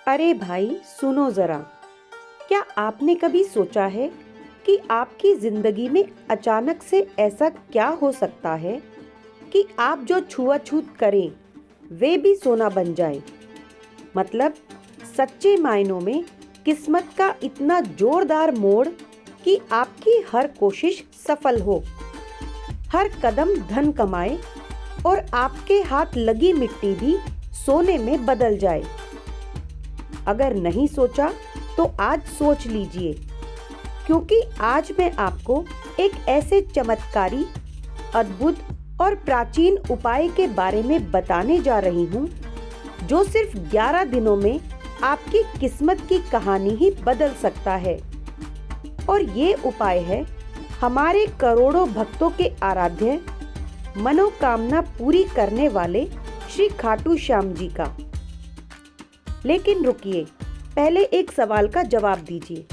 अरे भाई सुनो जरा, क्या आपने कभी सोचा है कि आपकी जिंदगी में अचानक से ऐसा क्या हो सकता है कि आप जो छुआछूत करें वे भी सोना बन जाए। मतलब सच्चे मायनों में किस्मत का इतना जोरदार मोड़ कि आपकी हर कोशिश सफल हो, हर कदम धन कमाए और आपके हाथ लगी मिट्टी भी सोने में बदल जाए। अगर नहीं सोचा तो आज सोच लीजिए, क्योंकि आज मैं आपको एक ऐसे चमत्कारी, अद्भुत और प्राचीन उपाय के बारे में बताने जा रही हूँ जो सिर्फ 11 दिनों में आपकी किस्मत की कहानी ही बदल सकता है। और ये उपाय है हमारे करोड़ों भक्तों के आराध्य, मनोकामना पूरी करने वाले श्री खाटू श्याम जी का। लेकिन रुकिए, पहले एक सवाल का जवाब दीजिए।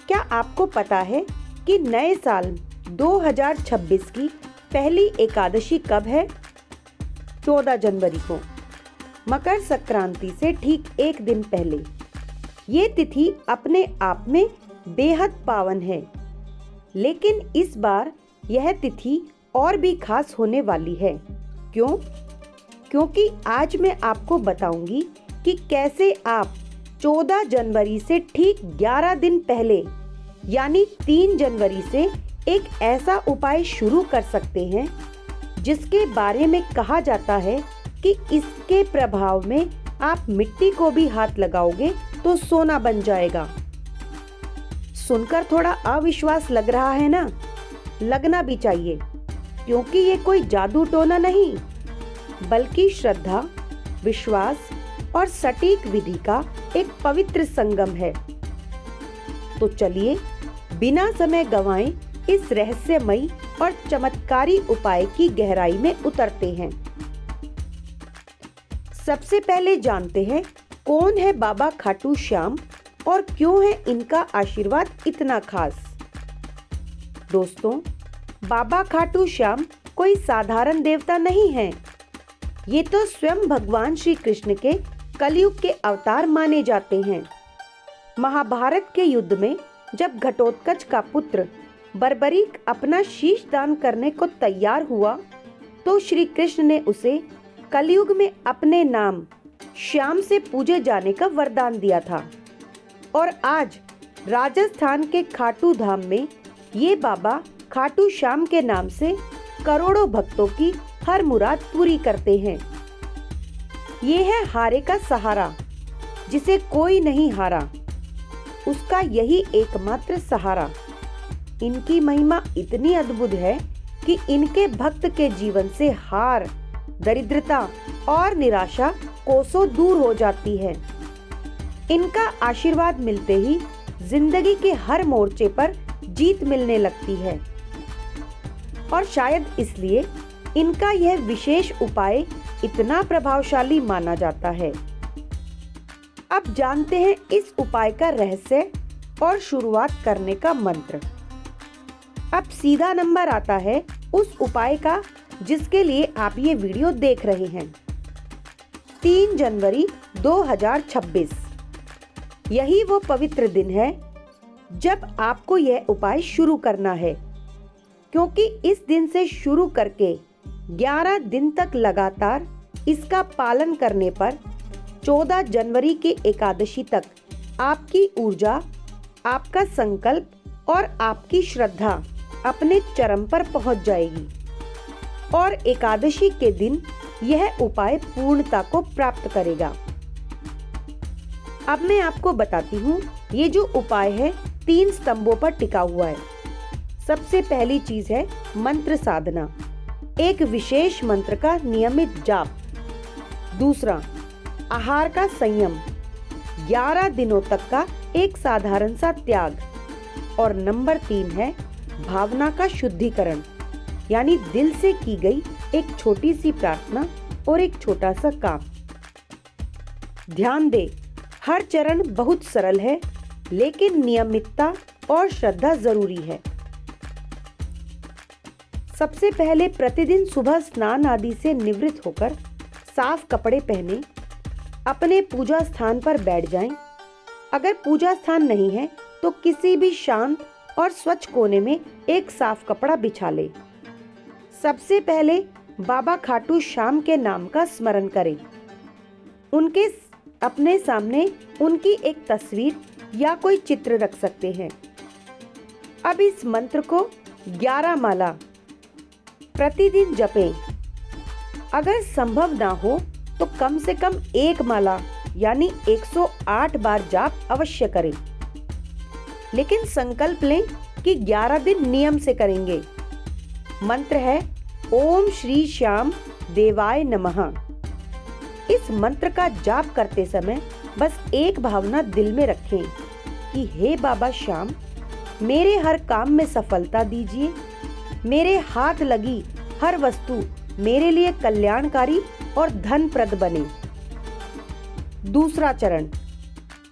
क्या आपको पता है कि नए साल 2026 की पहली एकादशी कब है? 14 जनवरी को, मकर संक्रांति से ठीक एक दिन पहले। ये तिथि अपने आप में बेहद पावन है, लेकिन इस बार यह तिथि और भी खास होने वाली है। क्यों? क्योंकि आज मैं आपको बताऊंगी कि कैसे आप 14 जनवरी से ठीक 11 दिन पहले यानी 3 जनवरी से एक ऐसा उपाय शुरू कर सकते हैं जिसके बारे में कहा जाता है कि इसके प्रभाव में आप मिट्टी को भी हाथ लगाओगे तो सोना बन जाएगा। सुनकर थोड़ा अविश्वास लग रहा है ना? लगना भी चाहिए, क्योंकि ये कोई जादू टोना नहीं, बल्कि श्रद्धा, विश्वास और सटीक विधि का एक पवित्र संगम है। तो चलिए बिना समय गंवाए इस रहस्यमयी और चमत्कारी उपाय की गहराई में उतरते हैं। सबसे पहले जानते हैं कौन है बाबा खाटू श्याम और क्यों है इनका आशीर्वाद इतना खास। दोस्तों, बाबा खाटू श्याम कोई साधारण देवता नहीं है। ये तो स्वयं भगवान श्री कृष्ण के कलयुग के अवतार माने जाते हैं। महाभारत के युद्ध में जब घटोत्कच का पुत्र बर्बरीक अपना शीश दान करने को तैयार हुआ तो श्री कृष्ण ने उसे कलयुग में अपने नाम श्याम से पूजे जाने का वरदान दिया था। और आज राजस्थान के खाटू धाम में ये बाबा खाटू श्याम के नाम से करोड़ों भक्तों की हर मुराद पूरी करते हैं। ये है हारे का सहारा, जिसे कोई नहीं हारा, उसका यही एकमात्र सहारा। इनकी महिमा इतनी अद्भुत है कि इनके भक्त के जीवन से हार, दरिद्रता और निराशा कोसों दूर हो जाती है। इनका आशीर्वाद मिलते ही जिंदगी के हर मोर्चे पर जीत मिलने लगती है। और शायद इसलिए इनका यह विशेष उपाय इतना प्रभावशाली माना जाता है। अब जानते हैं इस उपाय का रहस्य और शुरुआत करने का मंत्र। अब सीधा नंबर आता है उस उपाय का जिसके लिए आप ये वीडियो देख रहे हैं। 3 जनवरी 2026 यही वो पवित्र दिन है जब आपको यह उपाय शुरू करना है, क्योंकि इस दिन से शुरू करके 11 दिन तक लगातार इसका पालन करने पर 14 जनवरी की एकादशी तक आपकी ऊर्जा, आपका संकल्प और आपकी श्रद्धा अपने चरम पर पहुंच जाएगी और एकादशी के दिन यह उपाय पूर्णता को प्राप्त करेगा। अब मैं आपको बताती हूँ, ये जो उपाय है 3 स्तंभों पर टिका हुआ है। सबसे पहली चीज है मंत्र साधना, एक विशेष मंत्र का नियमित जाप। दूसरा, आहार का संयम, 11 दिनों तक का एक साधारण सा त्याग। और नंबर 3 है भावना का शुद्धिकरण, यानी दिल से की गई एक छोटी सी प्रार्थना और एक छोटा सा काम। ध्यान दे, हर चरण बहुत सरल है, लेकिन नियमितता और श्रद्धा जरूरी है। सबसे पहले प्रतिदिन सुबह स्नान आदि से निवृत्त होकर साफ कपड़े पहने, अपने पूजा स्थान पर बैठ जाएं। अगर पूजा स्थान नहीं है तो किसी भी शांत और स्वच्छ कोने में एक साफ कपड़ा बिछा ले। सबसे पहले बाबा खाटू श्याम के नाम का स्मरण करें। उनके अपने सामने उनकी एक तस्वीर या कोई चित्र रख सकते हैं। अब इस मंत्र को 11 माला प्रतिदिन जपें। अगर संभव ना हो तो कम से कम 1 माला यानी 108 बार जाप अवश्य करें। लेकिन संकल्प लें कि 11 दिन नियम से करेंगे। मंत्र है ओम श्री श्याम देवाय नमः। इस मंत्र का जाप करते समय बस एक भावना दिल में रखें कि हे बाबा श्याम, मेरे हर काम में सफलता दीजिए। मेरे हाथ लगी हर वस्तु मेरे लिए कल्याणकारी और धनप्रद बने। दूसरा चरण,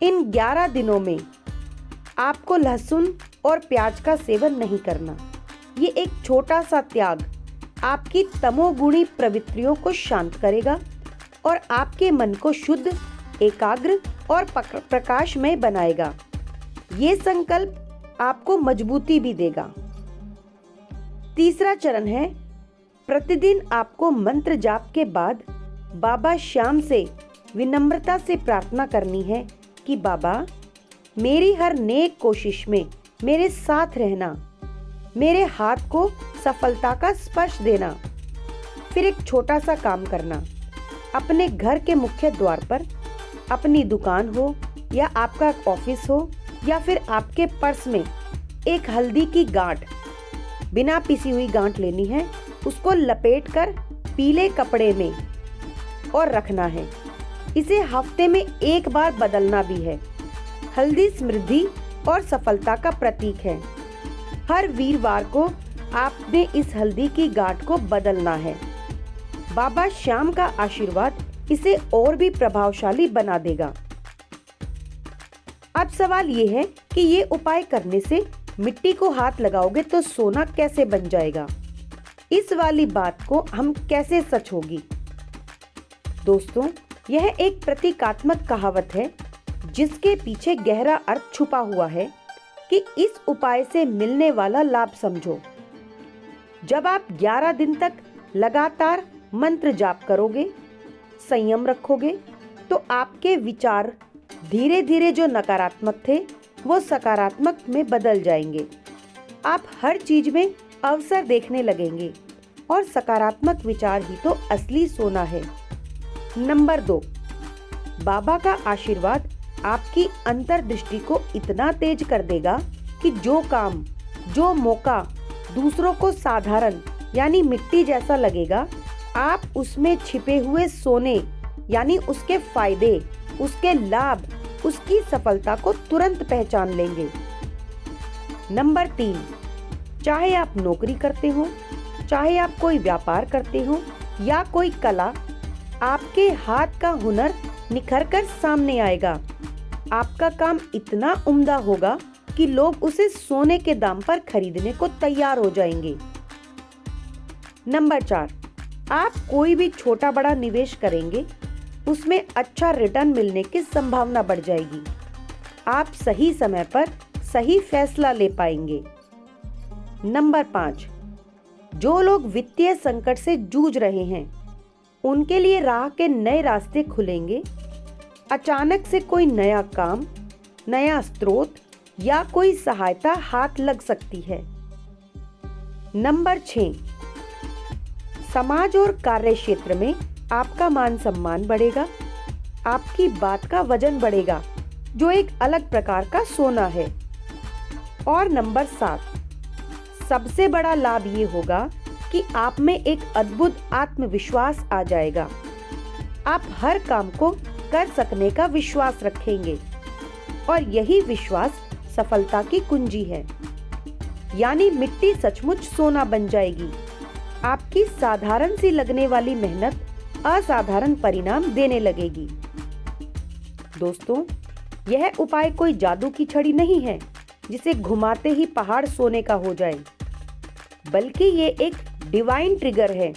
इन 11 दिनों में आपको लहसुन और प्याज का सेवन नहीं करना। ये एक छोटा सा त्याग आपकी तमोगुणी प्रवृत्तियों को शांत करेगा और आपके मन को शुद्ध, एकाग्र और प्रकाशमय बनाएगा। ये संकल्प आपको मजबूती भी देगा। तीसरा चरण है, प्रतिदिन आपको मंत्र जाप के बाद बाबा श्याम से विनम्रता से प्रार्थना करनी है कि बाबा, मेरी हर नेक कोशिश में मेरे साथ रहना, मेरे हाथ को सफलता का स्पर्श देना। फिर एक छोटा सा काम करना, अपने घर के मुख्य द्वार पर, अपनी दुकान हो या आपका ऑफिस हो या फिर आपके पर्स में एक हल्दी की गांठ, बिना पिसी हुई गांठ लेनी है। उसको लपेटकर पीले कपड़े में और रखना है। इसे हफ्ते में 1 बार बदलना भी है। हल्दी समृद्धि और सफलता का प्रतीक है। हर वीरवार को आपने इस हल्दी की गांठ को बदलना है। बाबा श्याम का आशीर्वाद इसे और भी प्रभावशाली बना देगा। अब सवाल ये है कि ये उपाय करने से मिट्टी को हाथ लगाओगे तो सोना कैसे बन जाएगा? इस वाली बात को हम कैसे सच होगी? दोस्तों, यह एक प्रतीकात्मक कहावत है जिसके पीछे गहरा अर्थ छुपा हुआ है कि इस उपाय से मिलने वाला लाभ समझो। जब आप 11 दिन तक लगातार मंत्र जाप करोगे, संयम रखोगे, तो आपके विचार धीरे धीरे जो नकारात्मक थे वो सकारात्मक में बदल जाएंगे। आप हर चीज में अवसर देखने लगेंगे और सकारात्मक विचार ही तो असली सोना है। नंबर 2, बाबा का आशीर्वाद आपकी अंतर्दृष्टि को इतना तेज कर देगा कि जो काम, जो मौका दूसरों को साधारण यानी मिट्टी जैसा लगेगा, आप उसमें छिपे हुए सोने यानी उसके फायदे, उसके लाभ, उसकी सफलता को तुरंत पहचान लेंगे। नंबर 3, चाहे आप नौकरी करते हो, चाहे आप कोई व्यापार करते हो या कोई कला, आपके हाथ का हुनर निखर कर सामने आएगा। आपका काम इतना उम्दा होगा कि लोग उसे सोने के दाम पर खरीदने को तैयार हो जाएंगे। नंबर 4, आप कोई भी छोटा बड़ा निवेश करेंगे, उसमें अच्छा रिटर्न मिलने की संभावना बढ़ जाएगी। आप सही समय पर सही फैसला ले पाएंगे। नंबर 5, जो लोग वित्तीय संकट से जूझ रहे हैं, उनके लिए राह के नए रास्ते खुलेंगे। अचानक से कोई नया काम, नया स्रोत या कोई सहायता हाथ लग सकती है। नंबर 6, समाज और कार्य क्षेत्र में आपका मान सम्मान बढ़ेगा। आपकी बात का वजन बढ़ेगा, जो एक अलग प्रकार का सोना है। और नंबर 7, सबसे बड़ा लाभ ये होगा कि आप में एक अद्भुत आत्मविश्वास आ जाएगा। आप हर काम को कर सकने का विश्वास रखेंगे और यही विश्वास सफलता की कुंजी है। यानी मिट्टी सचमुच सोना बन जाएगी। आपकी साधारण सी लगने वाली मेहनत असाधारण परिणाम देने लगेगी। दोस्तों, यह उपाय कोई जादू की छड़ी नहीं है जिसे घुमाते ही पहाड़ सोने का हो जाए, बल्कि ये एक डिवाइन ट्रिगर है।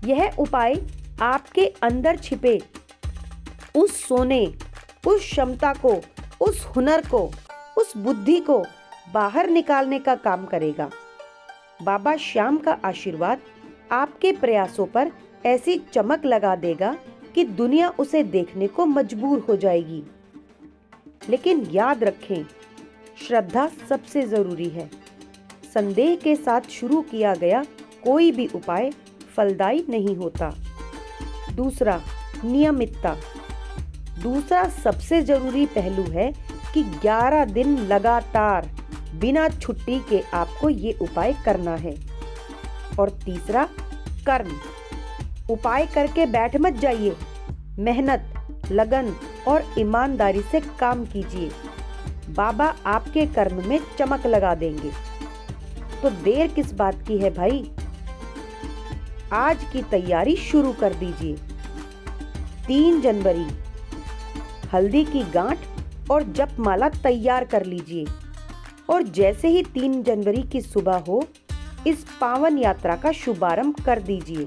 यह उपाय आपके अंदर छिपे उस सोने, उस क्षमता को, उस हुनर को, उस बुद्धि को बाहर निकालने का काम करेगा। बाबा श्याम का आशीर्वाद आपके प्रयासों पर ऐसी चमक लगा देगा कि दुनिया उसे देखने को मजबूर हो जाएगी। लेकिन याद रखें, श्रद्धा सबसे जरूरी है। संदेह के साथ शुरू किया गया कोई भी उपाय फलदायी नहीं होता। दूसरा, नियमितता। दूसरा सबसे जरूरी पहलू है कि 11 दिन लगातार बिना छुट्टी के आपको ये उपाय करना है। और तीसरा, कर्म। उपाय करके बैठ मत जाइए, मेहनत, लगन और ईमानदारी से काम कीजिए। बाबा आपके कर्म में चमक लगा देंगे। तो देर किस बात की है भाई? आज की तैयारी शुरू कर दीजिए। 3 जनवरी, हल्दी की गांठ और जपमाला तैयार कर लीजिए और जैसे ही 3 जनवरी की सुबह हो, इस पावन यात्रा का शुभारंभ कर दीजिए।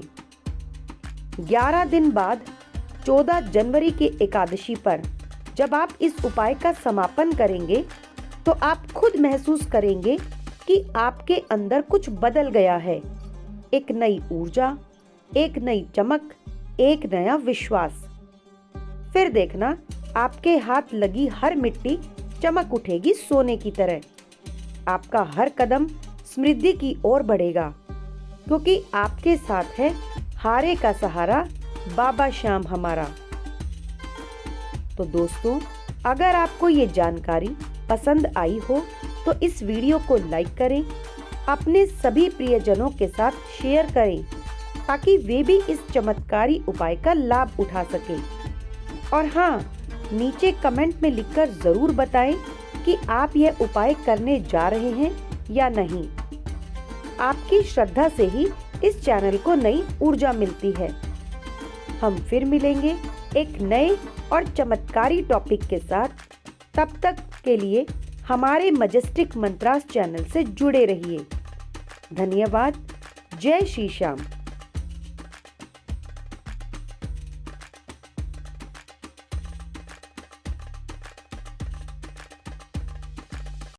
11 दिन बाद 14 जनवरी की एकादशी पर जब आप इस उपाय का समापन करेंगे तो आप खुद महसूस करेंगे कि आपके अंदर कुछ बदल गया है। एक नई ऊर्जा, एक नई चमक, एक नया विश्वास। फिर देखना, आपके हाथ लगी हर मिट्टी चमक उठेगी सोने की तरह। आपका हर कदम समृद्धि की ओर बढ़ेगा, क्योंकि आपके साथ है हारे का सहारा, बाबा श्याम हमारा। तो दोस्तों, अगर आपको ये जानकारी पसंद आई हो तो इस वीडियो को लाइक करें, अपने सभी प्रियजनों के साथ शेयर करें ताकि वे भी इस चमत्कारी उपाय का लाभ उठा सकें। और हाँ, नीचे कमेंट में लिखकर जरूर बताएं कि आप यह उपाय करने जा रहे हैं या नहीं। आपकी श्रद्धा से ही इस चैनल को नई ऊर्जा मिलती है। हम फिर मिलेंगे एक नए और चमत्कारी टॉपिक के साथ। तब तक के लिए हमारे मजेस्टिक मंत्रास चैनल से जुड़े रहिए। धन्यवाद। जय श्री श्याम।